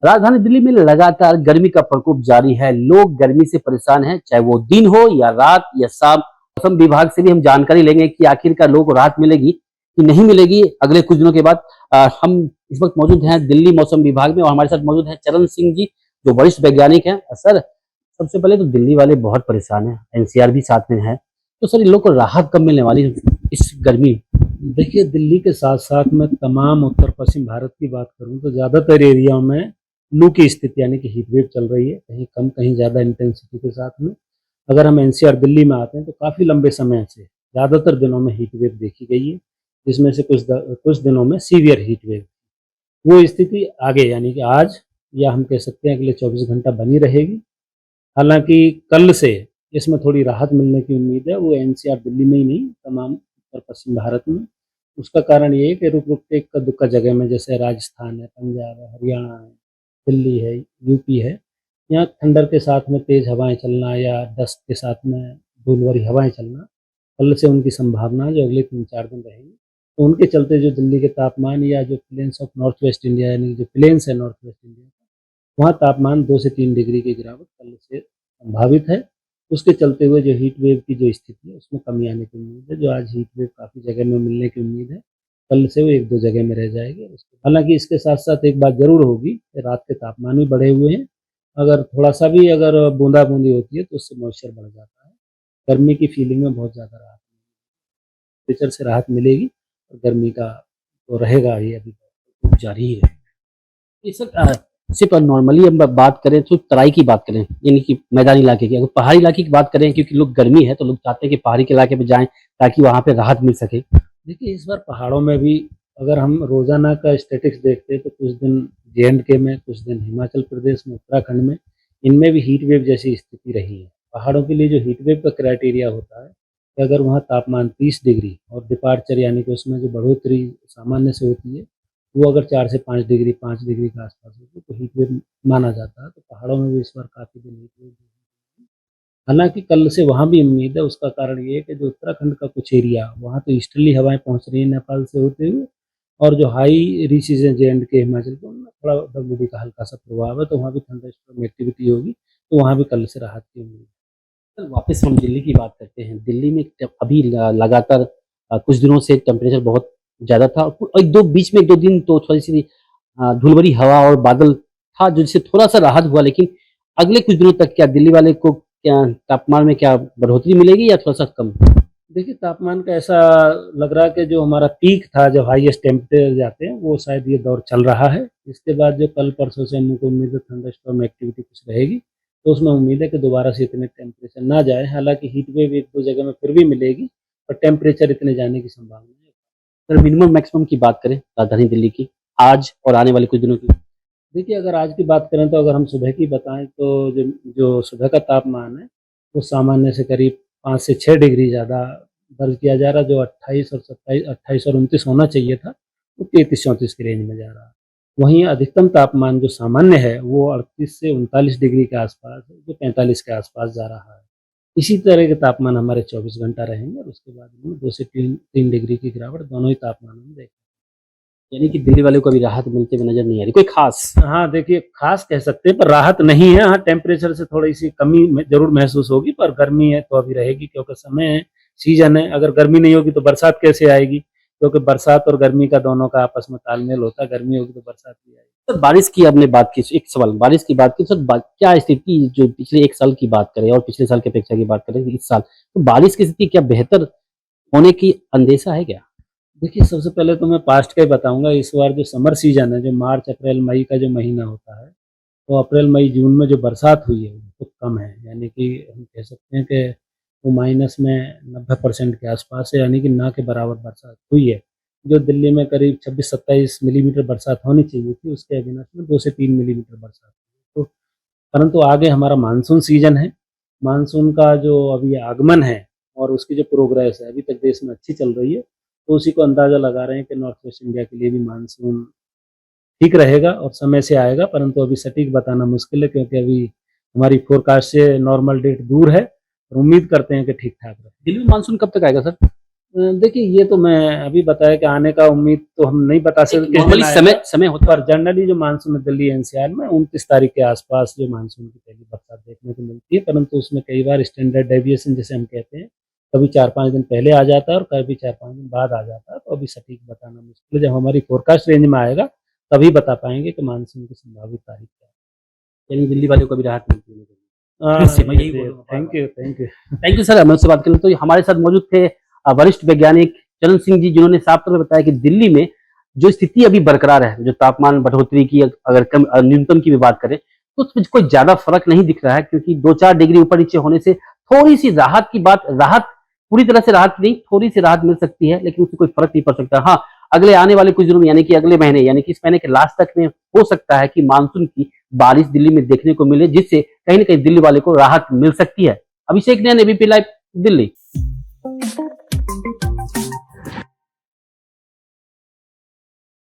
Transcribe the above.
राजधानी दिल्ली में लगातार गर्मी का प्रकोप जारी है। लोग गर्मी से परेशान हैं, चाहे वो दिन हो या रात या शाम। मौसम विभाग से भी हम जानकारी लेंगे कि आखिरकार लोगों को राहत मिलेगी कि नहीं मिलेगी अगले कुछ दिनों के बाद। हम इस वक्त मौजूद हैं दिल्ली मौसम विभाग में और हमारे साथ मौजूद हैं चरण सिंह जी, जो वरिष्ठ वैज्ञानिक हैं। सर, सबसे पहले तो दिल्ली वाले बहुत परेशान हैं, एनसीआर भी साथ में है। तो सर, इन लोग को राहत कब मिलने वाली है इस गर्मी? देखिए, दिल्ली के साथ साथ मैं तमाम उत्तर पश्चिम भारत की बात करूं तो ज़्यादातर एरियाओं में लू की स्थिति यानी कि हीट वेव चल रही है, कहीं कम कहीं ज़्यादा इंटेंसिटी के साथ में। अगर हम एनसीआर दिल्ली में आते हैं तो काफ़ी लंबे समय से ज़्यादातर दिनों में हीट वेव देखी गई है, जिसमें से कुछ दिनों में सीवियर हीट वेव। वो स्थिति आगे यानी कि आज या हम कह सकते हैं अगले 24 घंटा बनी रहेगी। हालांकि कल से इसमें थोड़ी राहत मिलने की उम्मीद है, वो एनसीआर दिल्ली में ही नहीं, तमाम उत्तर पश्चिम भारत में। उसका कारण ये है कि रुक रुक के इक्का दुक्का जगह में, जैसे राजस्थान है, पंजाब है, हरियाणा है, दिल्ली है, यूपी है, यहाँ ठंडर के साथ में तेज़ हवाएं चलना या डस्ट के साथ में धूल भरी हवाएं चलना, कल से उनकी संभावना जो अगले 3-4 दिन रहेगी। तो उनके चलते जो दिल्ली के तापमान या जो plains of north west India यानी जो प्लेन्स है नॉर्थ वेस्ट इंडिया, वहाँ तापमान 2 से 3 डिग्री की गिरावट कल से संभावित है। उसके चलते हुए जो हीट वेव की जो स्थिति है उसमें कमी आने की उम्मीद है। जो आज हीट वेव काफ़ी जगह में मिलने की उम्मीद है, कल से वो 1-2 जगह में रह जाएगी। हालांकि इसके साथ साथ एक बात ज़रूर होगी कि रात के तापमान भी बढ़े हुए हैं। अगर थोड़ा सा भी अगर बूंदा बूंदी होती है तो उससे मॉइस्चर बढ़ जाता है। गर्मी की फीलिंग में बहुत ज़्यादा राहत, टेम्परेचर से राहत मिलेगी और गर्मी का तो रहेगा ही, अभी तो जारी ही है। ये सर, सिर्फ नॉर्मली हम बात करें तो तराई की बात करें, यानी कि मैदानी इलाके की। अगर पहाड़ी इलाके की बात करें, क्योंकि लोग गर्मी है तो लोग चाहते हैं कि पहाड़ी के इलाके में जाएं ताकि वहां पे राहत मिल सके। देखिए, इस बार पहाड़ों में भी अगर हम रोज़ाना का स्टैटिक्स देखते हैं तो कुछ दिन जे.एंड.के में, कुछ दिन हिमाचल प्रदेश में, उत्तराखंड में, इनमें भी हीट वेव जैसी स्थिति रही है। पहाड़ों के लिए जो हीट वेव का क्राइटेरिया होता है कि अगर वहाँ तापमान 30 डिग्री और डिपार्चर यानी कि उसमें जो बढ़ोतरी सामान्य से होती है, वो अगर 4 से 5 डिग्री, 5 डिग्री के आसपास होती है तो हीट वेव माना जाता है। तो पहाड़ों में भी इस बार काफ़ी दिन हीट वेव। हालाँकि कल से वहाँ भी उम्मीद है, उसका कारण ये है कि जो उत्तराखंड का कुछ एरिया, वहाँ तो ईस्टर्ली हवाएँ पहुँच रही हैं नेपाल से होते हुए, और जो हाई रीचेज़ हैं जे.एंड.के, हिमाचल के, उनमें थोड़ा डब्ल्यूडी का हल्का-सा प्रभाव है, तो वहाँ भी थंडरस्टॉर्म एक्टिविटी होगी, तो वहाँ भी कल से राहत की उम्मीद है। सर, वापस हम दिल्ली की बात करते हैं। दिल्ली में अभी लगातार कुछ दिनों से टेम्परेचर बहुत ज्यादा था। एक दो बीच में 1-2 दिन तो थोड़ी सी धूल भरी हवा और बादल था, जो जिससे थोड़ा सा राहत हुआ। लेकिन अगले कुछ दिनों तक क्या दिल्ली वाले को क्या तापमान में क्या बढ़ोतरी मिलेगी या थोड़ा सा कम? देखिए, तापमान का ऐसा लग रहा है कि जो हमारा पीक था, जब हाईएस्ट टेम्परेचर जाते हैं, वो शायद ये दौर चल रहा है। इसके बाद जो कल परसों से हमको उम्मीद है थंडरस्टॉर्म एक्टिविटी कुछ रहेगी, तो उसमें उम्मीद है कि दोबारा से इतने टेम्परेचर ना जाए। हालाँकि हीट वेव 1-2 जगह में फिर भी मिलेगी, पर टेम्परेचर इतने जाने की संभावना है। सर, मिनिमम मैक्सिमम की बात करें राजधानी दिल्ली की, आज और आने वाले कुछ दिनों की? देखिए, अगर आज की बात करें तो अगर हम सुबह की बताएँ तो जो जो सुबह का तापमान है, वो सामान्य से करीब 5 से 6 डिग्री ज़्यादा दर्ज किया जा रहा है। जो 28 और 29 होना चाहिए था, वो 33-34 की रेंज में जा रहा है। वहीं अधिकतम तापमान जो सामान्य है, वो 38 से 39 डिग्री के आसपास है, जो 45 के आसपास जा रहा है। इसी तरह के तापमान हमारे 24 घंटा रहेंगे और उसके बाद में 2 से 3 डिग्री की गिरावट दोनों ही तापमानों में देखें। यानी कि दिल्ली वाले को अभी राहत मिलते हुए नजर नहीं आ रही कोई खास? हाँ, देखिए, ख़ास कह सकते हैं पर राहत नहीं है। हाँ, टेम्परेचर से थोड़ी-सी कमी में ज़रूर महसूस होगी, पर गर्मी है तो अभी रहेगी, क्योंकि समय है, सीज़न है। अगर गर्मी नहीं होगी तो बरसात कैसे आएगी? क्योंकि बरसात और गर्मी का दोनों का आपस में तालमेल होता है, गर्मी होगी तो बरसात भी आएगी। सर, बारिश की आपने बात की, एक सवाल बारिश की बात की। सर, क्या स्थिति जो पिछले 1 साल की बात करें और पिछले साल की अपेक्षा की बात करें इस साल, तो बारिश की स्थिति क्या बेहतर होने की अंदेशा है क्या? देखिए, सबसे पहले तो मैं पास्ट का ही बताऊँगा। इस बार जो समर सीज़न है, जो मार्च, अप्रैल, मई का जो महीना होता है, तो अप्रैल, मई, जून में जो बरसात हुई है, वो तो कम है। यानी कि हम कह सकते हैं कि वो माइनस में 90% के आसपास है, यानी कि ना के बराबर बरसात हुई है। जो दिल्ली में करीब 26-27 मिलीमीटर बरसात होनी चाहिए थी, उसके अभिनत में 2 से 3 मिलीमीटर बरसात हुई। तो परंतु आगे हमारा मानसून सीज़न है। मानसून का जो अभी आगमन है और उसकी जो प्रोग्रेस है, अभी तक देश में अच्छी चल रही है। तो उसी को अंदाज़ा लगा रहे हैं कि नॉर्थ वेस्ट इंडिया के लिए भी मानसून ठीक रहेगा और समय से आएगा, परंतु अभी सटीक बताना मुश्किल है, क्योंकि अभी हमारी फ़ोरकास्ट से नॉर्मल डेट दूर है और उम्मीद करते हैं कि ठीक-ठाक रहे। दिल्ली में मानसून कब तक आएगा सर? देखिए ये तो मैं अभी बताया कि आने का उम्मीद तो हम नहीं बता सकते किस दिन नॉर्मली आएगा। समय होता पर जनरली जो मानसून है दिल्ली एनसीआर में 29 तारीख के आसपास जो मानसून की पहली बरसात देखने को मिलती है, परंतु उसमें कई बार स्टैंडर्ड डेविएशन जैसे हम कहते हैं, कभी 4-5 दिन पहले आ जाता है और कभी 4-5 दिन बाद आ जाता है, तो अभी सटीक बताना मुश्किल है। जब हमारी फोरकास्ट रेंज में आएगा तभी बता पाएंगे कि मानसून की संभावित तारीख क्या है, यानी दिल्ली वाले को भी राहत मिलती है। है। से मैं यही बोलूँगा thank you, thank you. Thank you sir, हमें उससे बात करें तो हमारे साथ मौजूद थे वरिष्ठ वैज्ञानिक चरण सिंह जी, जिन्होंने साफ तौर पर बताया कि दिल्ली में जो स्थिति अभी बरकरार है, जो तापमान बढ़ोतरी की अगर कम न्यूनतम की भी बात करें तो उसमें कोई ज्यादा फर्क नहीं दिख रहा है, क्योंकि 2-4 डिग्री ऊपर नीचे होने से थोड़ी सी राहत की बात, राहत पूरी तरह से राहत नहीं, थोड़ी सी राहत मिल सकती है, लेकिन उससे कोई फर्क नहीं पड़ सकता। हाँ, अगले आने वाले कुछ दिनों में यानी कि अगले महीने यानी कि इस महीने के लास्ट तक में हो सकता है कि मानसून की बारिश दिल्ली में देखने को मिले, जिससे कहीं ना कहीं दिल्ली वाले को राहत मिल सकती है। अभिषेक नैन, एबीपी लाइव, दिल्ली।